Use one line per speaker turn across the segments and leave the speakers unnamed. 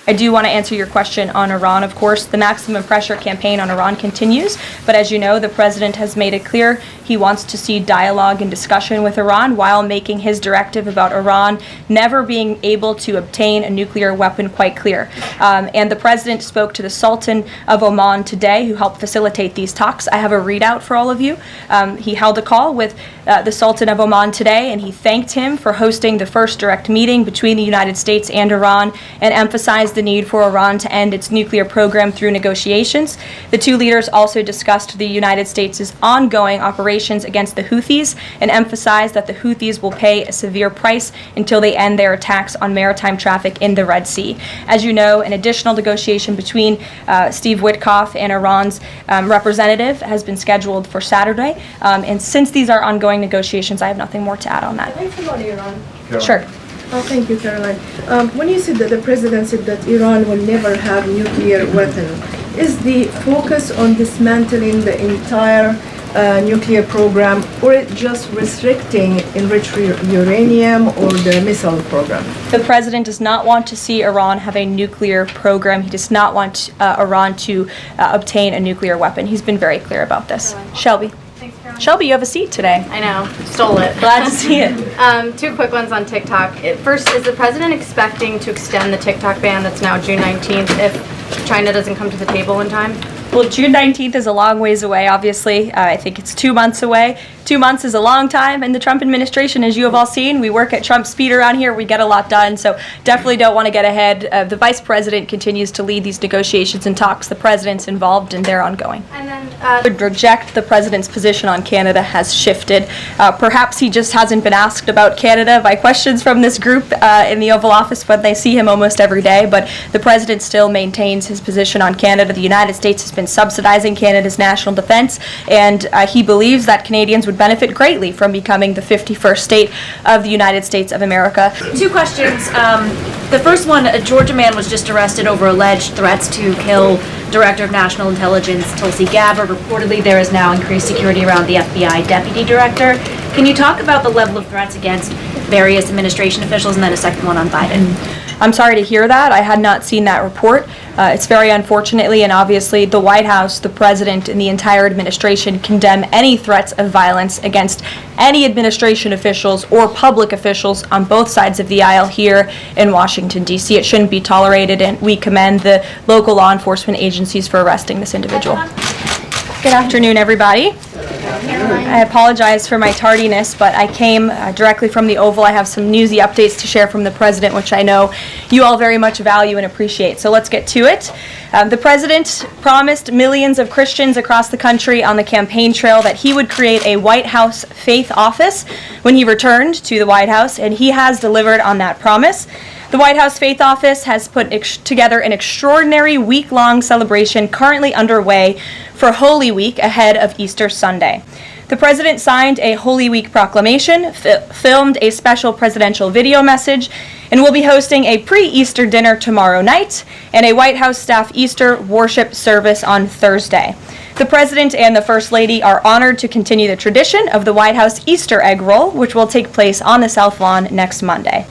I do want to answer your question on Iran, of course. The maximum pressure campaign on Iran continues, but as you know, the president has made it clear he wants to see dialogue and discussion with Iran while making his directive about Iran never being able to obtain a nuclear weapon quite clear. And the president spoke to the Sultan of Oman today, who helped facilitate these talks. I have a readout for all of you. He held a call with the Sultan of Oman today, and he thanked him for hosting the first direct meeting between the United States and Iran and emphasized the need for Iran to end its nuclear program through negotiations. The two leaders also discussed the United States' ongoing operations against the Houthis and emphasized that the Houthis will pay a severe price until they end their attacks on maritime traffic in the Red Sea. As you know, an additional negotiation between Steve Witkoff and Iran's representative has been scheduled for Saturday. And since these are ongoing negotiations, I have nothing more to add on that.
Thanks about Iran.
Sure.
Oh, thank you, Karoline. When you said that the president said that Iran will never have nuclear weapon, is the focus on dismantling the entire nuclear program, or it just restricting enriched uranium or the missile program?
The president does not want to see Iran have a nuclear program. He does not want Iran to obtain a nuclear weapon. He's been very clear about this. Shelby. Shelby, you have a seat today.
I know, stole it.
Glad to see it.
Two quick ones on TikTok. First, is the president expecting to extend the TikTok ban that's now June 19th if China doesn't come to the table in time?
Well, June 19th is a long ways away, obviously. I think it's 2 months away. 2 months is a long time in the Trump administration, as you have all seen. We work at Trump speed around here. We get a lot done, so definitely don't want to get ahead. The vice president continues to lead these negotiations and talks. The president's involved, and they're ongoing.
And then
Would reject the president's position on Canada has shifted. Perhaps he just hasn't been asked about Canada by questions from this group in the Oval Office, but they see him almost every day. But the president still maintains his position on Canada. The United States has been subsidizing Canada's national defense, and he believes that Canadians would benefit greatly from becoming the 51st state of the United States of America.
Two questions. The first one, a Georgia man was just arrested over alleged threats to kill Director of National Intelligence Tulsi Gabbard. Reportedly, there is now increased security around the FBI Deputy Director. Can you talk about the level of threats against various administration officials, and then a second one on Biden?
I'm sorry to hear that. I had not seen that report. It's very unfortunately, and obviously the White House, the president, and the entire administration condemn any threats of violence against any administration officials or public officials on both sides of the aisle here in Washington, D.C. It shouldn't be tolerated, and we commend the local law enforcement agencies for arresting this individual. Good afternoon, everybody. I apologize for my tardiness, but I came directly from the Oval. I have some newsy updates to share from the president, which I know you all very much value and appreciate. So let's get to it. The president promised millions of Christians across the country on the campaign trail that he would create a White House faith office when he returned to the White House, and he has delivered on that promise. The White House Faith Office has put together an extraordinary week-long celebration currently underway for Holy Week ahead of Easter Sunday. The president signed a Holy Week proclamation, filmed a special presidential video message, and will be hosting a pre-Easter dinner tomorrow night and a White House staff Easter worship service on Thursday. The president and the First Lady are honored to continue the tradition of the White House Easter egg roll, which will take place on the South Lawn next Monday.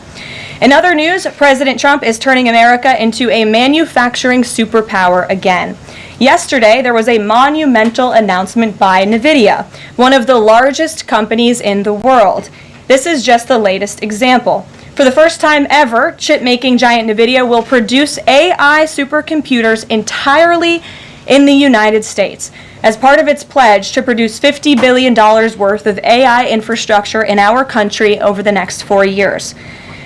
In other news, President Trump is turning America into a manufacturing superpower again. Yesterday, there was a monumental announcement by NVIDIA, one of the largest companies in the world. This is just the latest example. For the first time ever, chip-making giant NVIDIA will produce AI supercomputers entirely in the United States, as part of its pledge to produce $50 billion worth of AI infrastructure in our country over the next 4 years.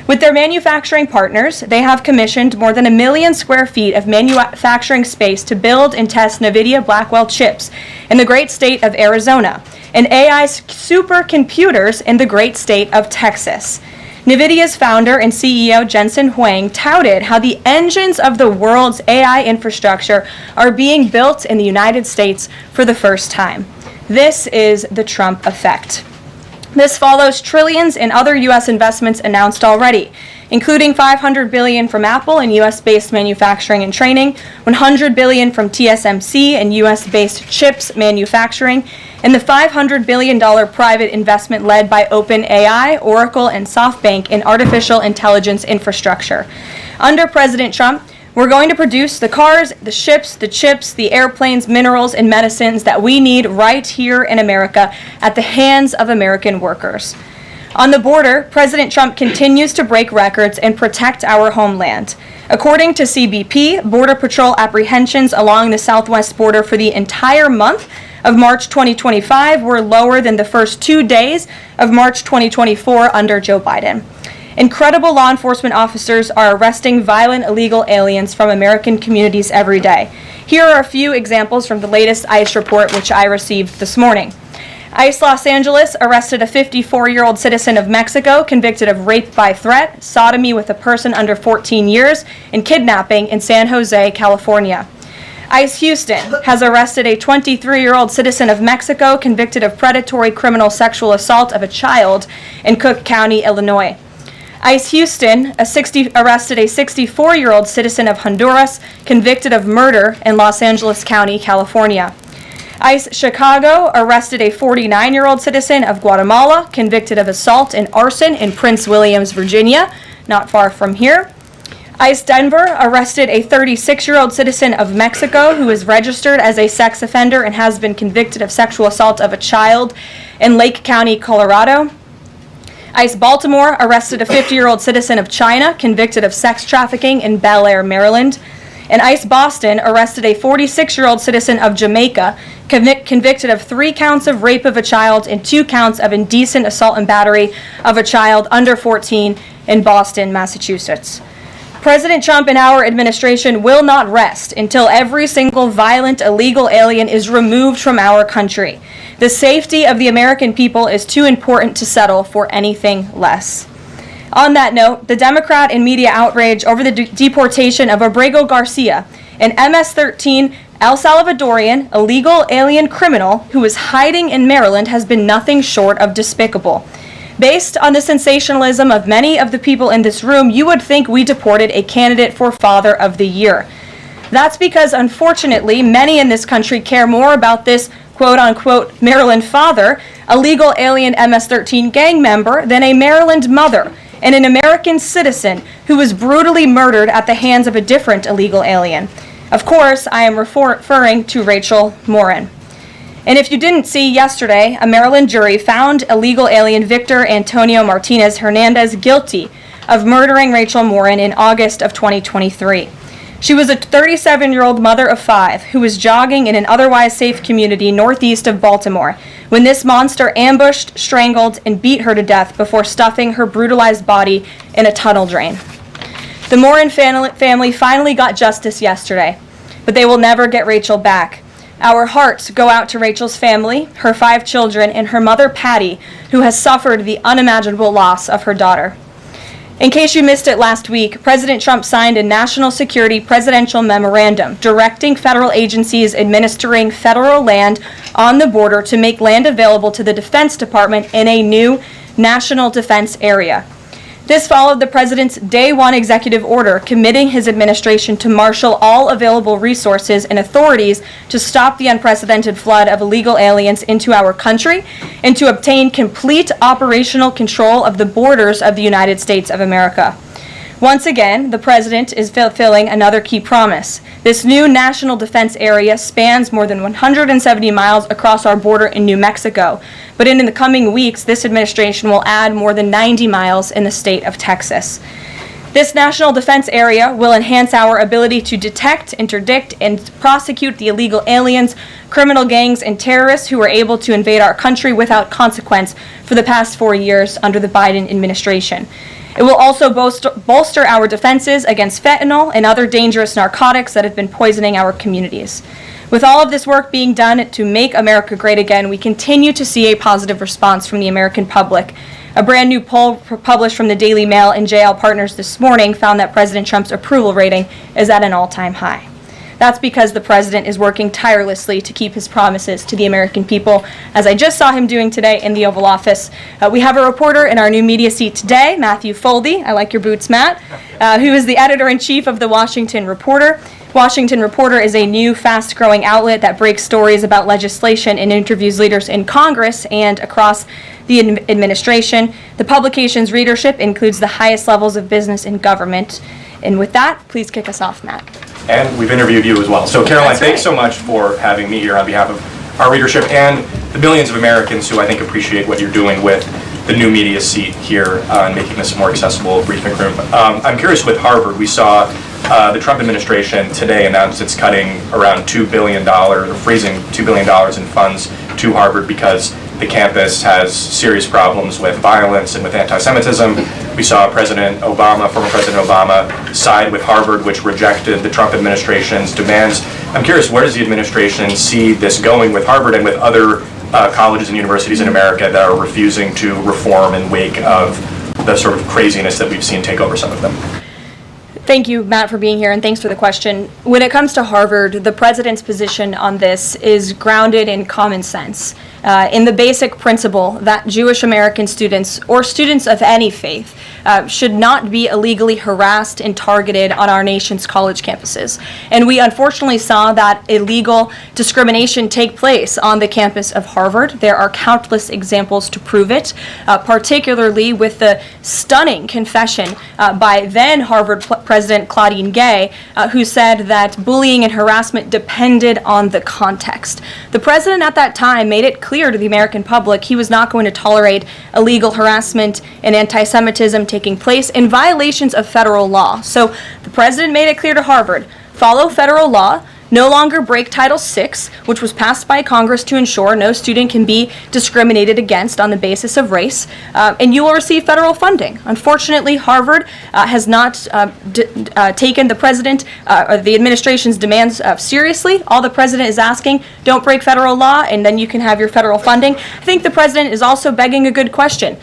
With their manufacturing partners, they have commissioned more than 1 million square feet of manufacturing space to build and test NVIDIA Blackwell chips in the great state of Arizona and AI supercomputers in the great state of Texas. NVIDIA's founder and CEO Jensen Huang touted how the engines of the world's AI infrastructure are being built in the United States for the first time. This is the Trump effect. This follows trillions in other U.S. investments announced already, including $500 billion from Apple in U.S.-based manufacturing and training, $100 billion from TSMC in U.S.-based chips manufacturing, and the $500 billion private investment led by OpenAI, Oracle, and SoftBank in artificial intelligence infrastructure. Under President Trump, We're going to produce the cars, the ships, the chips, the airplanes, minerals, and medicines that we need right here in America at the hands of American workers. On the border, President Trump continues to break records and protect our homeland. According to CBP, Border Patrol apprehensions along the southwest border for the entire month of March 2025 were lower than the first 2 days of March 2024 under Joe Biden. Incredible law enforcement officers are arresting violent illegal aliens from American communities every day. Here are a few examples from the latest ICE report, which I received this morning. ICE Los Angeles arrested a 54-year-old citizen of Mexico convicted of rape by threat, sodomy with a person under 14 years, and kidnapping in San Jose, California. ICE Houston has arrested a 23-year-old citizen of Mexico convicted of predatory criminal sexual assault of a child in Cook County, Illinois. ICE Houston arrested a 64-year-old citizen of Honduras convicted of murder in Los Angeles County, California. ICE Chicago arrested a 49-year-old citizen of Guatemala convicted of assault and arson in Prince Williams, Virginia, not far from here. ICE Denver arrested a 36-year-old citizen of Mexico who is registered as a sex offender and has been convicted of sexual assault of a child in Lake County, Colorado. ICE Baltimore arrested a 50-year-old citizen of China convicted of sex trafficking in Bel Air, Maryland. And ICE Boston arrested a 46-year-old citizen of Jamaica convicted of 3 counts of rape of a child and 2 counts of indecent assault and battery of a child under 14 in Boston, Massachusetts. President Trump and our administration will not rest until every single violent illegal alien is removed from our country. The safety of the American people is too important to settle for anything less. On that note, the Democrat and media outrage over the deportation of Abrego Garcia, an MS-13 El Salvadorian illegal alien criminal who was hiding in Maryland, has been nothing short of despicable. Based on the sensationalism of many of the people in this room, you would think we deported a candidate for Father of the Year. That's because, unfortunately, many in this country care more about this quote-unquote Maryland father, a legal alien MS-13 gang member, than a Maryland mother and an American citizen who was brutally murdered at the hands of a different illegal alien. Of course, I am referring to Rachel Morin. And if you didn't see, yesterday, a Maryland jury found illegal alien Victor Antonio Martinez Hernandez guilty of murdering Rachel Morin in August of 2023. She was a 37-year-old mother of 5 who was jogging in an otherwise safe community northeast of Baltimore when this monster ambushed, strangled, and beat her to death before stuffing her brutalized body in a tunnel drain. The Morin family finally got justice yesterday, but they will never get Rachel back. Our hearts go out to Rachel's family, her 5 children, and her mother, Patty, who has suffered the unimaginable loss of her daughter. In case you missed it last week, President Trump signed a national security presidential memorandum directing federal agencies administering federal land on the border to make land available to the Defense Department in a new national defense area. This followed the president's Day 1 executive order committing his administration to marshal all available resources and authorities to stop the unprecedented flood of illegal aliens into our country and to obtain complete operational control of the borders of the United States of America. Once again, the president is fulfilling another key promise. This new national defense area spans more than 170 miles across our border in New Mexico, but in the coming weeks, this administration will add more than 90 miles in the state of Texas. This national defense area will enhance our ability to detect, interdict, and prosecute the illegal aliens, criminal gangs, and terrorists who were able to invade our country without consequence for the past 4 years under the Biden administration. It will also bolster our defenses against fentanyl and other dangerous narcotics that have been poisoning our communities. With all of this work being done to make America great again, we continue to see a positive response from the American public. A brand new poll published from the Daily Mail and JL Partners this morning found that President Trump's approval rating is at an all-time high. That's because the president is working tirelessly to keep his promises to the American people, as I just saw him doing today in the Oval Office. We have a reporter in our new media seat today, Matthew Foldy. I like your boots, Matt, who is the editor-in-chief of the Washington Reporter. Washington Reporter is a new, fast-growing outlet that breaks stories about legislation and interviews leaders in Congress and across the administration. The publication's readership includes the highest levels of business and government. And with that, please kick us off, Matt.
And we've interviewed you as well. So Karoline,
That's
thanks
right.
so much for having me here on behalf of our readership and the millions of Americans who I think appreciate what you're doing with the new media seat here and making this a more accessible briefing room. I'm curious with Harvard, we saw the Trump administration today announced it's cutting around $2 billion, or freezing $2 billion in funds to Harvard because the campus has serious problems with violence and with anti-Semitism. We saw former President Obama, side with Harvard, which rejected the Trump administration's demands. I'm curious, where does the administration see this going with Harvard and with other colleges and universities in America that are refusing to reform in wake of the sort of craziness that we've seen take over some of them?
Thank you, Matt, for being here, and thanks for the question. When it comes to Harvard, the president's position on this is grounded in common sense, in the basic principle that Jewish American students, or students of any faith, should not be illegally harassed and targeted on our nation's college campuses. And we unfortunately saw that illegal discrimination take place on the campus of Harvard. There are countless examples to prove it, particularly with the stunning confession by then Harvard President Claudine Gay, who said that bullying and harassment depended on the context. The president at that time made it clear to the American public he was not going to tolerate illegal harassment and anti-Semitism taking place in violations of federal law. So the president made it clear to Harvard, follow federal law, no longer break Title VI, which was passed by Congress to ensure no student can be discriminated against on the basis of race, and you will receive federal funding. Unfortunately, Harvard has not taken the president or the administration's demands seriously. All the president is asking, don't break federal law, and then you can have your federal funding. I think the president is also begging a good question.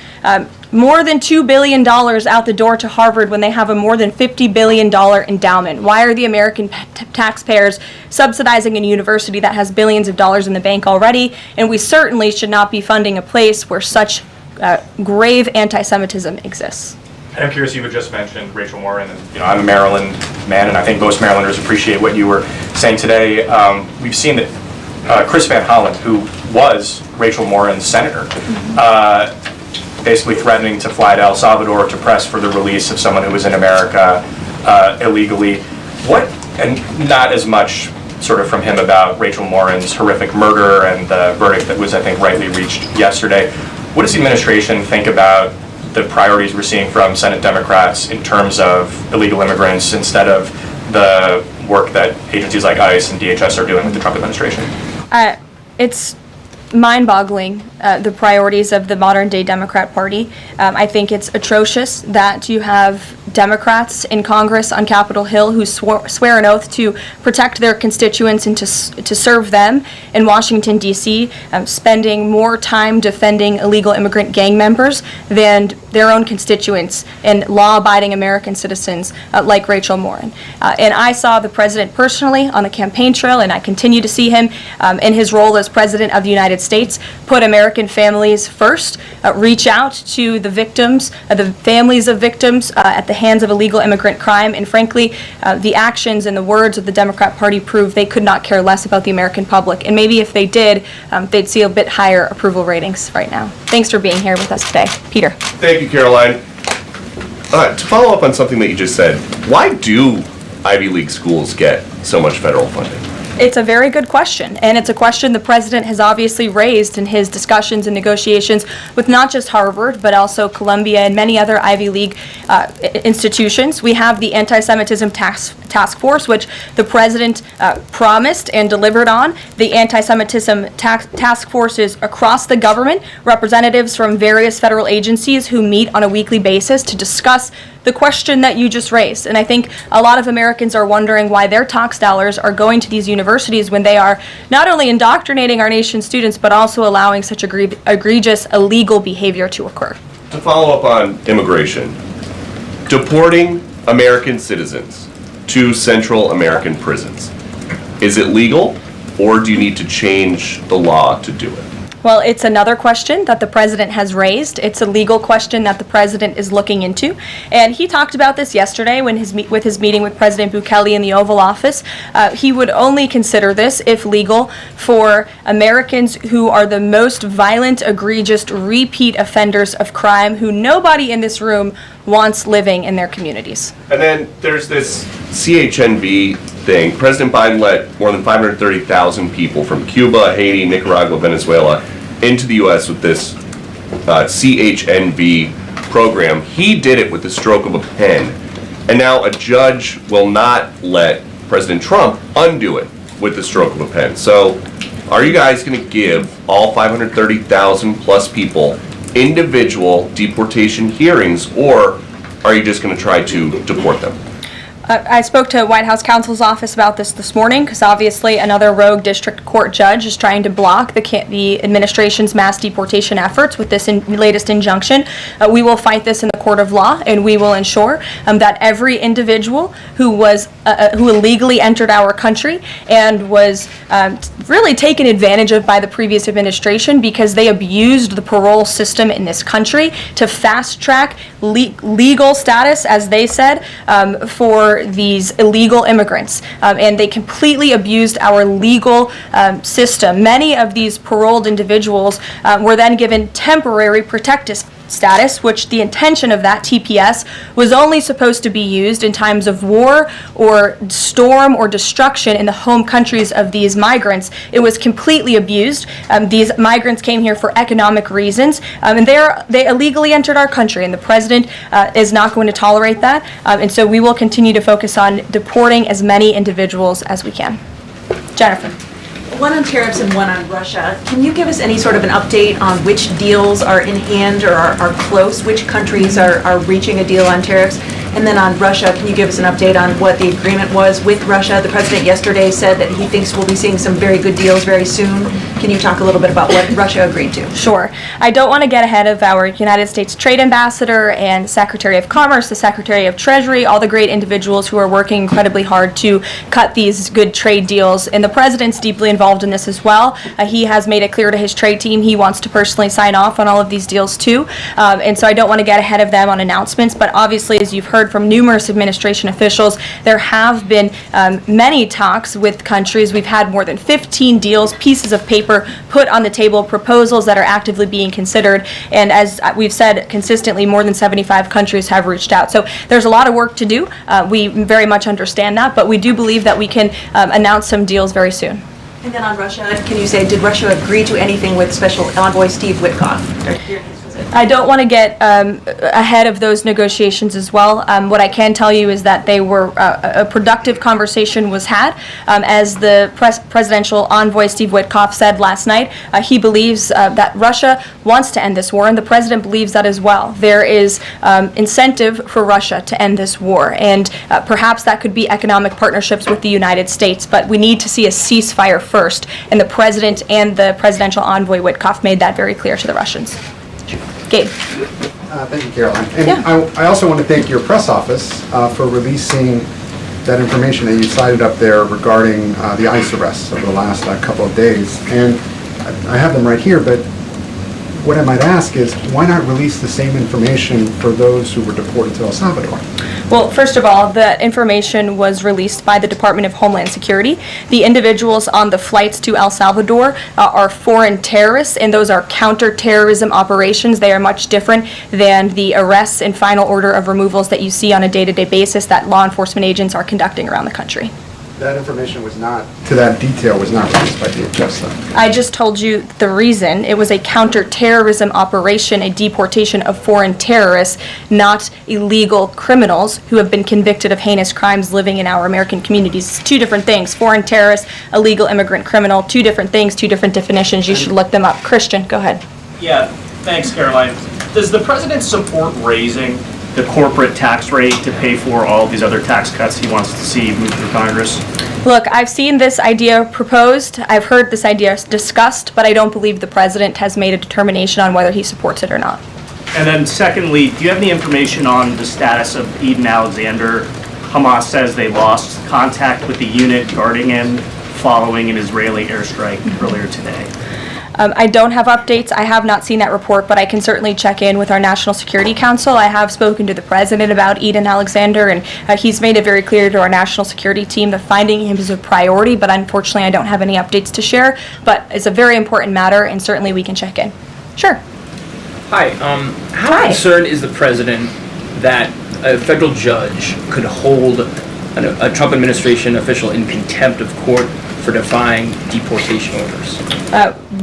More than $2 billion out the door to Harvard when they have a more than $50 billion endowment. Why are the American taxpayers subsidizing a university that has billions of dollars in the bank already? And we certainly should not be funding a place where such grave anti-Semitism exists.
And I'm curious, you had just mentioned Rachel Morin, and I'm a Maryland man, and I think most Marylanders appreciate what you were saying today. We've seen that Chris Van Hollen, who was Rachel Morin's senator, basically threatening to fly to El Salvador to press for the release of someone who was in America illegally. And not as much sort of from him about Rachel Morin's horrific murder and the verdict that was, I think, rightly reached yesterday. What does the administration think about the priorities we're seeing from Senate Democrats in terms of illegal immigrants instead of the work that agencies like ICE and DHS are doing with the Trump administration?
It's mind-boggling, the priorities of the modern-day Democrat Party. I think it's atrocious that you have Democrats in Congress on Capitol Hill who swear an oath to protect their constituents and to serve them in Washington, D.C., spending more time defending illegal immigrant gang members than their own constituents and law-abiding American citizens like Rachel Morin. And I saw the president personally on the campaign trail, and I continue to see him in his role as president of the United States, put American families first, reach out to the victims, the families of victims at the hands of illegal immigrant crime, and frankly, the actions and the words of the Democrat Party prove they could not care less about the American public. And maybe if they did, they'd see a bit higher approval ratings right now. Thanks for being here with us today. Peter.
Thank you, Karoline. To follow up on something that you just said, why do Ivy League schools get so much federal funding?
It's a very good question, and it's a question the president has obviously raised in his discussions and negotiations with not just Harvard, but also Columbia and many other Ivy League institutions. We have the Anti-Semitism Task Force, which the president promised and delivered on. The Anti-Semitism Task Force is across the government, representatives from various federal agencies who meet on a weekly basis to discuss the question that you just raised. And I think a lot of Americans are wondering why their tax dollars are going to these universities when they are not only indoctrinating our nation's students, but also allowing such egregious illegal behavior to occur.
To follow up on immigration, deporting American citizens to Central American prisons, is it legal, or do you need to change the law to do it?
Well, it's another question that the president has raised. It's a legal question that the president is looking into. And he talked about this yesterday when with his meeting with President Bukele in the Oval Office. He would only consider this, if legal, for Americans who are the most violent, egregious, repeat offenders of crime, who nobody in this room wants living in their communities.
And then there's this CHNV thing. President Biden let more than 530,000 people from Cuba, Haiti, Nicaragua, Venezuela into the U.S. with this CHNV program. He did it with the stroke of a pen. And now a judge will not let President Trump undo it with the stroke of a pen. So are you guys going to give all 530,000 plus people individual deportation hearings, or are you just going to try to deport them?
I spoke to White House counsel's office about this morning, because obviously another rogue district court judge is trying to block the administration's mass deportation efforts with this latest injunction. We will fight this in the court of law, and we will ensure that every individual who illegally entered our country and was really taken advantage of by the previous administration because they abused the parole system in this country to fast track legal status, as they said, for these illegal immigrants, and they completely abused our legal system. Many of these paroled individuals were then given temporary protective status, which the intention of that TPS was only supposed to be used in times of war or storm or destruction in the home countries of these migrants. It was completely abused. These migrants came here for economic reasons, and they illegally entered our country, and the president is not going to tolerate that, and so we will continue to focus on deporting as many individuals as we can. Jennifer.
One on tariffs and one on Russia. Can you give us any sort of an update on which deals are in hand or are close? Which countries are reaching a deal on tariffs? And then on Russia, can you give us an update on what the agreement was with Russia? The president yesterday said that he thinks we'll be seeing some very good deals very soon. Can you talk a little bit about what Russia agreed to?
Sure. I don't want to get ahead of our United States Trade Ambassador and Secretary of Commerce, the Secretary of Treasury, all the great individuals who are working incredibly hard to cut these good trade deals. And the president's deeply involved in this as well. He has made it clear to his trade team he wants to personally sign off on all of these deals too. And so I don't want to get ahead of them on announcements, but obviously, as you've heard from numerous administration officials, there have been many talks with countries. We've had more than 15 deals, pieces of paper put on the table, proposals that are actively being considered, and as we've said consistently, more than 75 countries have reached out. So there's a lot of work to do. We very much understand that, but we do believe that we can announce some deals very soon.
And then on Russia, can you say, did Russia agree to anything with Special Envoy Steve Witkoff?
I don't want to get ahead of those negotiations as well. What I can tell you is that they were a productive conversation was had. As the presidential envoy Steve Witkoff said last night, he believes that Russia wants to end this war, and the president believes that as well. There is incentive for Russia to end this war, and perhaps that could be economic partnerships with the United States, but we need to see a ceasefire first, and the president and the presidential envoy Witkoff made that very clear to the Russians. Gabe.
Thank you, Caroline. And
Yeah.
I also want to thank your press office for releasing that information that you cited up there regarding the ICE arrests over the last couple of days. And I have them right here, but what I might ask is, why not release the same information for those who were deported to El Salvador?
Well, first of all, the information was released by the Department of Homeland Security. The individuals on the flights to El Salvador are foreign terrorists, and those are counterterrorism operations. They are much different than the arrests and final order of removals that you see on a day-to-day basis that law enforcement agents are conducting around the country.
That information was not, to that detail, was not released by DHS, though.
I just told you the reason. It was a counterterrorism operation, a deportation of foreign terrorists, not illegal criminals who have been convicted of heinous crimes living in our American communities. It's two different things. Foreign terrorist, illegal immigrant criminal, two different things, two different definitions. You should look them up. Christian, go ahead.
Yeah, thanks, Caroline. Does the president support raising the corporate tax rate to pay for all these other tax cuts he wants to see move through Congress?
Look, I've seen this idea proposed. I've heard this idea discussed, but I don't believe the president has made a determination on whether he supports it or not.
And then secondly, do you have any information on the status of Eden Alexander? Hamas says they lost contact with the unit guarding him following an Israeli airstrike earlier today.
I don't have updates. I have not seen that report, but I can certainly check in with our National Security Council. I have spoken to the president about Eden Alexander, and he's made it very clear to our national security team that finding him is a priority, but unfortunately I don't have any updates to share. But it's a very important matter, and certainly we can check in. Sure.
Hi. How concerned is the president that a federal judge could hold a Trump administration official in contempt of court for defying deportation orders?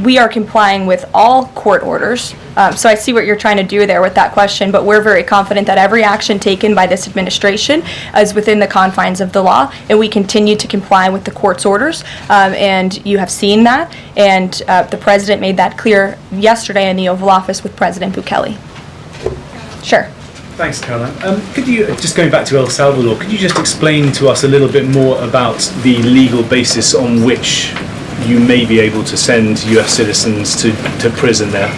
We are complying with all court orders. So I see what you're trying to do there with that question, but we're very confident that every action taken by this administration is within the confines of the law, and we continue to comply with the court's orders. And you have seen that, and the president made that clear yesterday in the Oval Office with President Bukele. Sure.
Thanks, Caroline. Could you, just going back to El Salvador, could you just explain to us a little bit more about the legal basis on which you may be able to send US citizens to prison there?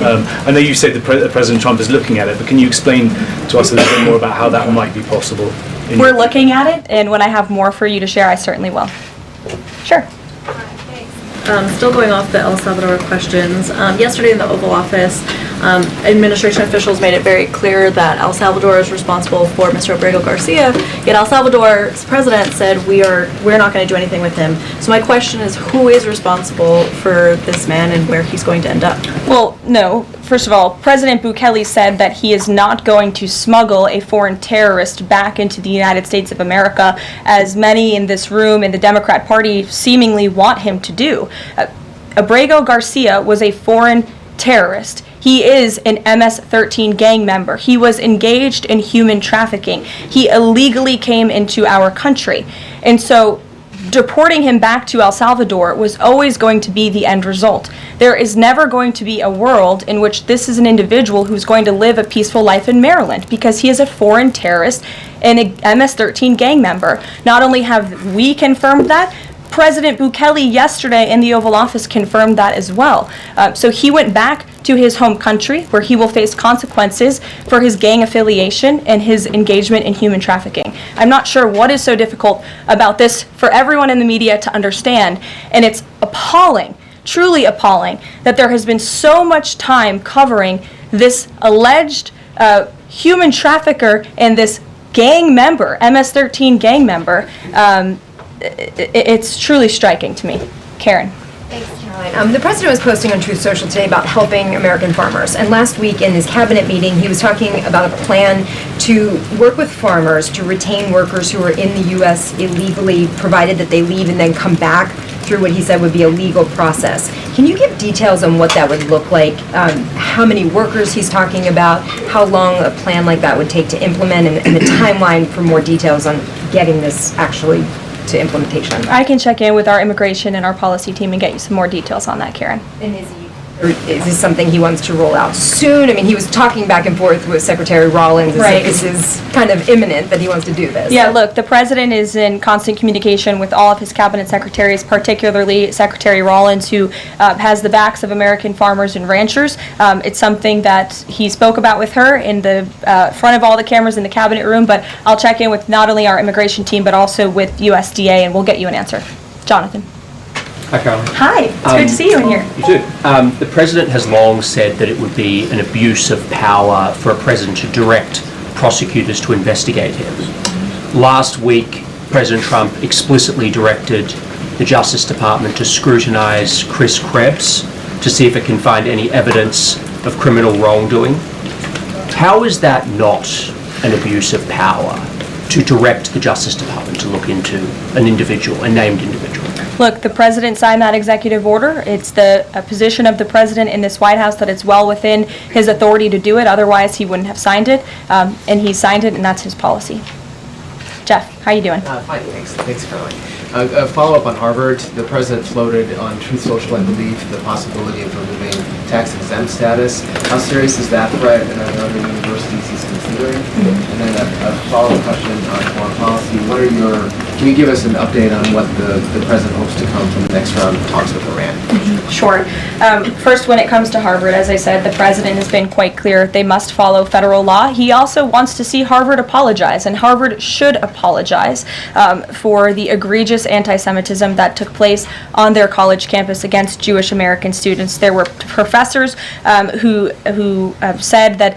I know you said President Trump is looking at it, but can you explain to us a little bit more about how that might be possible?
We're looking at it, and when I have more for you to share, I certainly will. Sure.
Still going off the El Salvador questions, yesterday in the Oval Office, administration officials made it very clear that El Salvador is responsible for Mr. Abrego Garcia, yet El Salvador's president said we're not going to do anything with him. So my question is, who is responsible for this man and where he's going to end up?
Well, no. First of all, President Bukele said that he is not going to smuggle a foreign terrorist back into the United States of America, as many in this room in the Democrat Party seemingly want him to do. Abrego Garcia was a foreign terrorist. He is an MS-13 gang member. He was engaged in human trafficking. He illegally came into our country. And so deporting him back to El Salvador was always going to be the end result. There is never going to be a world in which this is an individual who's going to live a peaceful life in Maryland, because he is a foreign terrorist and a MS-13 gang member. Not only have we confirmed that, President Bukele yesterday in the Oval Office confirmed that as well. So he went back to his home country, where he will face consequences for his gang affiliation and his engagement in human trafficking. I'm not sure what is so difficult about this for everyone in the media to understand, and it's appalling, truly appalling, that there has been so much time covering this alleged human trafficker and this gang member, MS-13 gang member. It's truly striking to me. Karen.
Thanks, Caroline. The president was posting on Truth Social today about helping American farmers. And last week in his cabinet meeting, he was talking about a plan to work with farmers to retain workers who are in the U.S. illegally, provided that they leave and then come back through what he said would be a legal process. Can you give details on what that would look like? How many workers he's talking about? How long a plan like that would take to implement, and the timeline for more details on getting this actually to implementation?
I can check in with our immigration and our policy team and get you some more details on that, Karen.
And is this something he wants to roll out soon? I mean, he was talking back and forth with Secretary Rollins.
Right.
This is kind of imminent that he wants to do this.
Yeah, look, the president is in constant communication with all of his cabinet secretaries, particularly Secretary Rollins, who has the backs of American farmers and ranchers. It's something that he spoke about with her in the front of all the cameras in the cabinet room, but I'll check in with not only our immigration team, but also with USDA, and we'll get you an answer. Jonathan.
Hi, Caroline.
Hi, it's good to see you in here.
You too. The president has long said that it would be an abuse of power for a president to direct prosecutors to investigate him. Last week, President Trump explicitly directed the Justice Department to scrutinize Chris Krebs to see if it can find any evidence of criminal wrongdoing. How is that not an abuse of power to direct the Justice Department to look into an individual, a named individual?
Look, the president signed that executive order. It's the position of the president in this White House that it's well within his authority to do it. Otherwise, he wouldn't have signed it. And he signed it, and that's his policy. Jeff, how you doing?
Fine, thanks. Thanks, Caroline. A follow-up on Harvard. The president floated on Truth Social, I believe, the possibility of removing tax-exempt status. How serious is that threat, and are there other universities he's considering? And then a follow-up question on foreign policy. What are your Can you give us an update on what the president hopes to come from the next round of talks with Iran?
Sure. First, when it comes to Harvard, as I said, the president has been quite clear they must follow federal law. He also wants to see Harvard apologize, and Harvard should apologize for the egregious anti-Semitism that took place on their college campus against Jewish American students. There were professors who said that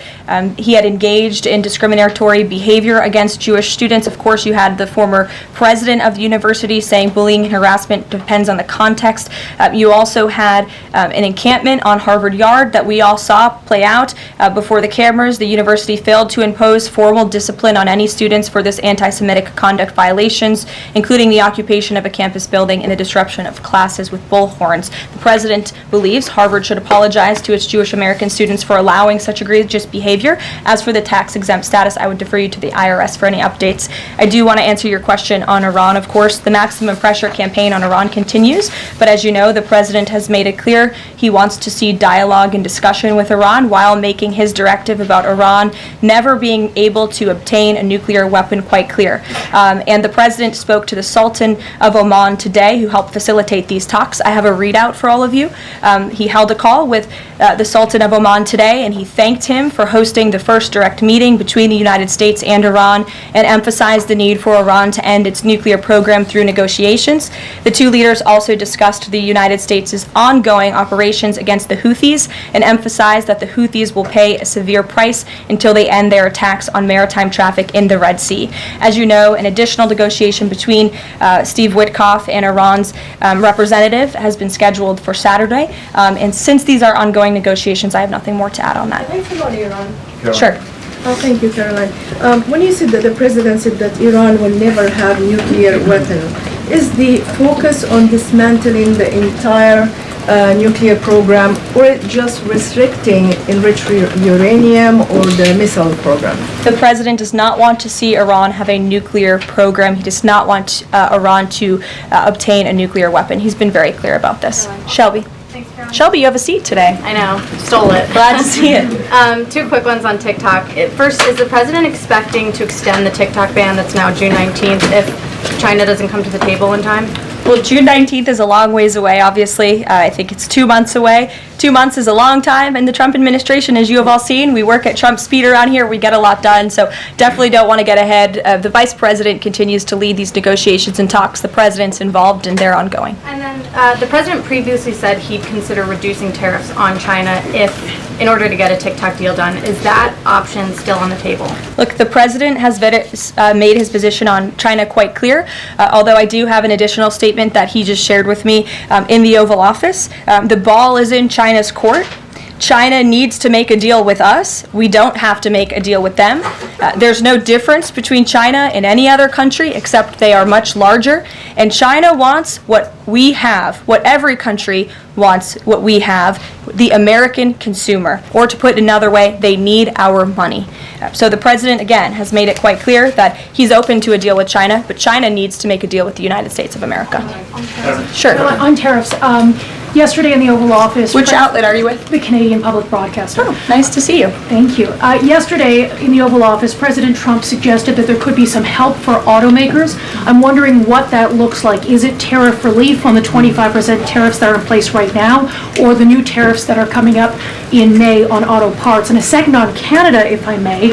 he had engaged in discriminatory behavior against Jewish students. Of course, you had the former president of the university saying bullying and harassment depends on the context. You also had an encampment on Harvard Yard that we all saw play out before the cameras. The university failed to impose formal discipline on any students for this anti-Semitic conduct violations, including the occupation of a campus building and the disruption of classes with bullhorns. The president believes Harvard should apologize to its Jewish American students for allowing such egregious behavior. As for the tax-exempt status, I would defer you to the IRS for any updates. I do want to answer your question on Iran. Of course, the maximum pressure campaign on Iran continues, but as you know, the president has made it clear he wants to see dialogue and discussion with Iran while making his directive about Iran never being able to obtain a nuclear weapon quite clear. And the president spoke to the Sultan of Oman today, who helped facilitate these talks. I have a readout for all of you. He held a call with the Sultan of Oman today, and he thanked him for hosting the first direct meeting between the United States and Iran and emphasized the need for Iran to end its nuclear program through negotiations. The two leaders also discussed the United States' ongoing operations against the Houthis and emphasized that the Houthis will pay a severe price until they end their attacks on maritime traffic in the Red Sea. As you know, an additional negotiation between Steve Witkoff and Iran's representative has been scheduled for Saturday. And since these are ongoing negotiations, I have nothing more to add on that.
Thanks about Iran.
Sure.
Oh, thank you, Karoline. When you said that the president said that Iran will never have nuclear weapon, is the focus on dismantling the entire nuclear program, or just restricting enriched uranium or the missile program?
The president does not want to see Iran have a nuclear program. He does not want Iran to obtain a nuclear weapon. He's been very clear about this. Shelby.
Thanks, Caroline.
Shelby, you have a seat today.
I know, stole it.
Glad to see it.
Two quick ones on TikTok. First, is the president expecting to extend the TikTok ban that's now June 19th if China doesn't come to the table in time?
Well, June 19th is a long ways away, obviously. I think it's 2 months away. 2 months is a long time in the Trump administration, as you have all seen. We work at Trump speed around here. We get a lot done, so definitely don't want to get ahead. The vice president continues to lead these negotiations and talks. The president's involved, and they're ongoing.
And then the president previously said he'd consider reducing tariffs on China in order to get a TikTok deal done. Is that option still on the table?
Look, the president has made his position on China quite clear, although I do have an additional statement that he just shared with me in the Oval Office. The ball is in China's court. China needs to make a deal with us. We don't have to make a deal with them. There's no difference between China and any other country except they are much larger. And China wants what we have, what every country wants, what we have, the American consumer. Or to put it another way, they need our money. So the president, again, has made it quite clear that he's open to a deal with China, but China needs to make a deal with the United States of America. Sure.
On tariffs, yesterday in the Oval Office...
Which outlet are you with?
The Canadian Public Broadcaster.
Oh, nice to see you.
Thank you. Yesterday in the Oval Office, President Trump suggested that there could be some help for automakers. I'm wondering what that looks like. Is it tariff relief on the 25% tariffs that are in place right now, or the new tariffs that are coming up in May on auto parts? And a second on Canada, if I may.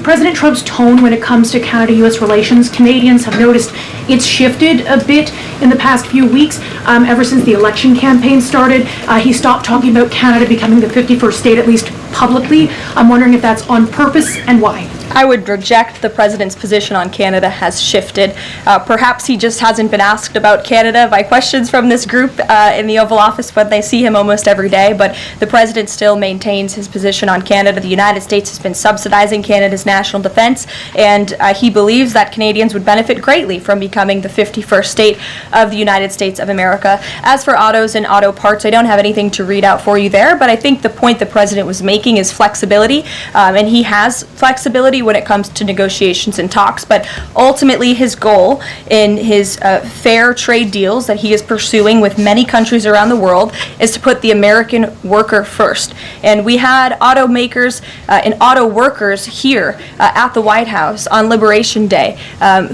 President Trump's tone when it comes to Canada-U.S. relations, Canadians have noticed it's shifted a bit in the past few weeks. Ever since the election campaign started, he stopped talking about Canada becoming the 51st state, at least publicly. I'm wondering if that's on purpose and why.
I would reject the president's position on Canada has shifted. Perhaps he just hasn't been asked about Canada by questions from this group in the Oval Office, but they see him almost every day. But the president still maintains his position on Canada. The United States has been subsidizing Canada's national defense, and he believes that Canadians would benefit greatly from becoming the 51st state of the United States of America. As for autos and auto parts, I don't have anything to read out for you there, but I think the point the president was making is flexibility, and he has flexibility flexibility when it comes to negotiations and talks, but ultimately his goal in his fair trade deals that he is pursuing with many countries around the world is to put the American worker first. And we had automakers and auto workers here at the White House on Liberation Day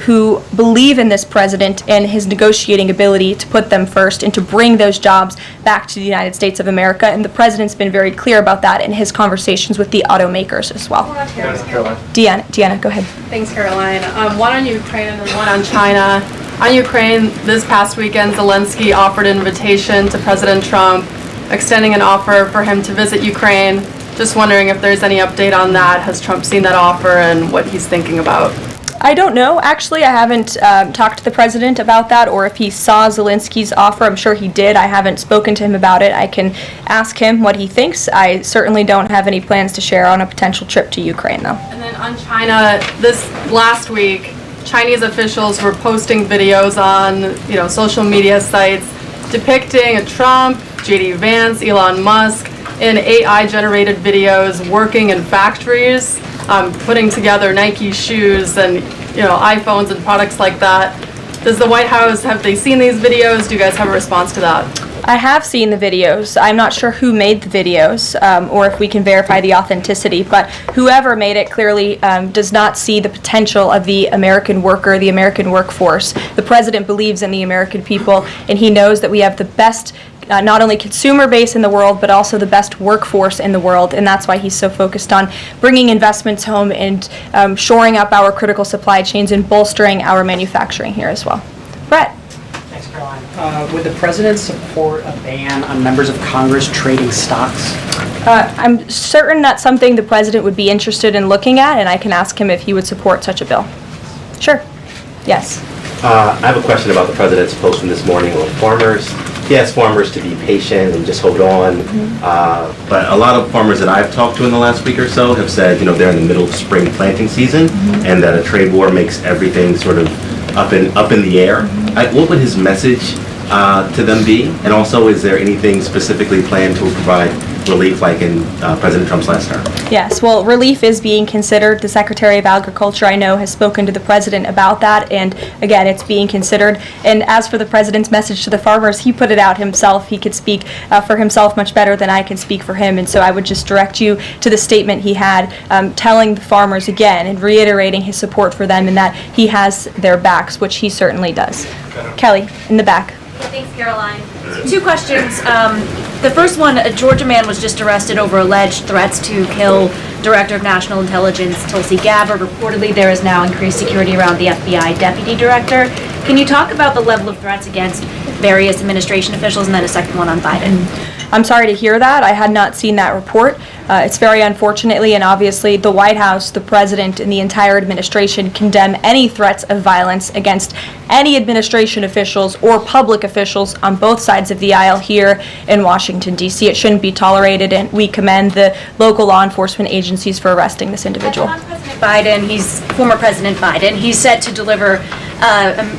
who believe in this president and his negotiating ability to put them first and to bring those jobs back to the United States of America. And the president's been very clear about that in his conversations with the automakers as well. Deanna, go ahead.
Thanks, Caroline. One on Ukraine and one on China. On Ukraine, this past weekend, Zelensky offered an invitation to President Trump, extending an offer for him to visit Ukraine. Just wondering if there's any update on that. Has Trump seen that offer and what he's thinking about?
I don't know. Actually, I haven't talked to the president about that, or if he saw Zelensky's offer. I'm sure he did. I haven't spoken to him about it. I can ask him what he thinks. I certainly don't have any plans to share on a potential trip to Ukraine, though.
And then on China, this last week, Chinese officials were posting videos on, social media sites depicting a Trump, J.D. Vance, Elon Musk in AI-generated videos working in factories, putting together Nike shoes and iPhones and products like that. Does the White House, have they seen these videos? Do you guys have a response to that?
I have seen the videos. I'm not sure who made the videos or if we can verify the authenticity, but whoever made it clearly does not see the potential of the American worker, the American workforce. The president believes in the American people, and he knows that we have the best not only consumer base in the world, but also the best workforce in the world, and that's why he's so focused on bringing investments home and shoring up our critical supply chains and bolstering our manufacturing here as well. Brett.
Thanks, Caroline. Would the president support a ban on members of Congress trading stocks?
I'm certain that's something the president would be interested in looking at, and I can ask him if he would support such a bill. Sure. Yes.
I have a question about the president's post from this morning on farmers. He asked farmers to be patient and just hold on. But a lot of farmers that I've talked to in the last week or so have said, they're in the middle of spring planting season, and that a trade war makes everything sort of up in the air. What would his message to them be? And also, is there anything specifically planned to provide relief like in President Trump's last term?
Yes, well, relief is being considered. The Secretary of Agriculture, I know, has spoken to the president about that, and again, it's being considered. And as for the president's message to the farmers, he put it out himself. He could speak for himself much better than I can speak for him, and so I would just direct you to the statement he had telling the farmers again and reiterating his support for them and that he has their backs, which he certainly does. Kelly, in the back.
Thanks, Caroline. Two questions. The first one, a Georgia man was just arrested over alleged threats to kill Director of National Intelligence Tulsi Gabbard. Reportedly, there is now increased security around the FBI Deputy Director. Can you talk about the level of threats against various administration officials, and then a second one on Biden?
I'm sorry to hear that. I had not seen that report. It's very unfortunately, and obviously the White House, the president, and the entire administration condemn any threats of violence against any administration officials or public officials on both sides of the aisle here in Washington, D.C. It shouldn't be tolerated, and we commend the local law enforcement agencies for arresting this individual.
Former President Biden, he's set to deliver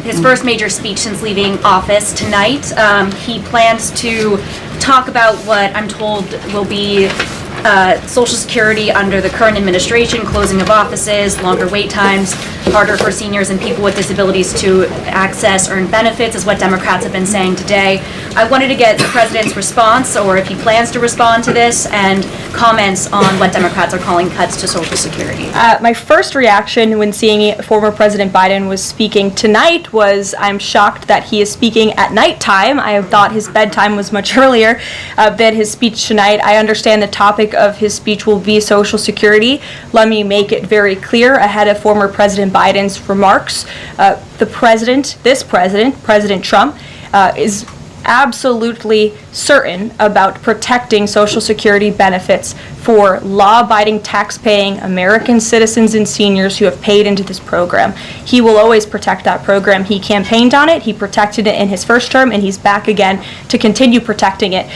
his first major speech since leaving office tonight. He plans to talk about what I'm told will be Social Security under the current administration, closing of offices, longer wait times, harder for seniors and people with disabilities to access earned benefits, is what Democrats have been saying today. I wanted to get the president's response, or if he plans to respond to this, and comments on what Democrats are calling cuts to Social Security.
My first reaction when seeing former President Biden was speaking tonight was I'm shocked that he is speaking at nighttime. I thought his bedtime was much earlier than his speech tonight. I understand the topic of his speech will be Social Security. Let me make it very clear ahead of former President Biden's remarks. President Trump, is absolutely certain about protecting Social Security benefits for law-abiding, tax-paying American citizens and seniors who have paid into this program. He will always protect that program. He campaigned on it, he protected it in his first term, and he's back again to continue protecting it.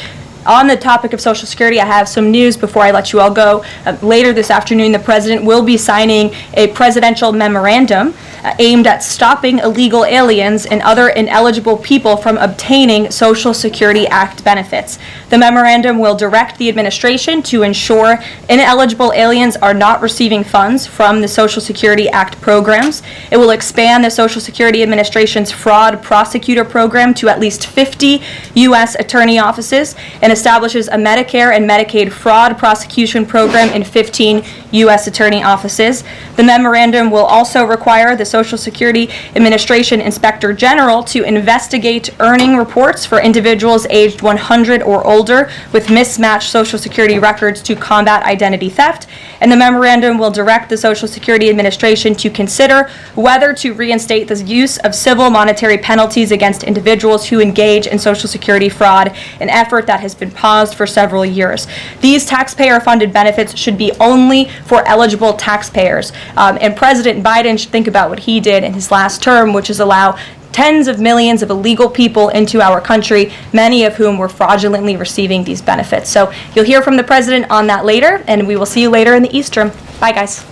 On the topic of Social Security, I have some news before I let you all go. Later this afternoon, the president will be signing a presidential memorandum aimed at stopping illegal aliens and other ineligible people from obtaining Social Security Act benefits. The memorandum will direct the administration to ensure ineligible aliens are not receiving funds from the Social Security Act programs. It will expand the Social Security Administration's fraud prosecutor program to at least 50 U.S. attorney offices and establishes a Medicare and Medicaid fraud prosecution program in 15 U.S. attorney offices. The memorandum will also require the Social Security Administration Inspector General to investigate earning reports for individuals aged 100 or older with mismatched Social Security records to combat identity theft. And the memorandum will direct the Social Security Administration to consider whether to reinstate the use of civil monetary penalties against individuals who engage in Social Security fraud, an effort that has been paused for several years. These taxpayer-funded benefits should be only for eligible taxpayers. And President Biden should think about what he did in his last term, which is allow tens of millions of illegal people into our country, many of whom were fraudulently receiving these benefits. So you'll hear from the president on that later, and we will see you later in the East Room. Bye, guys.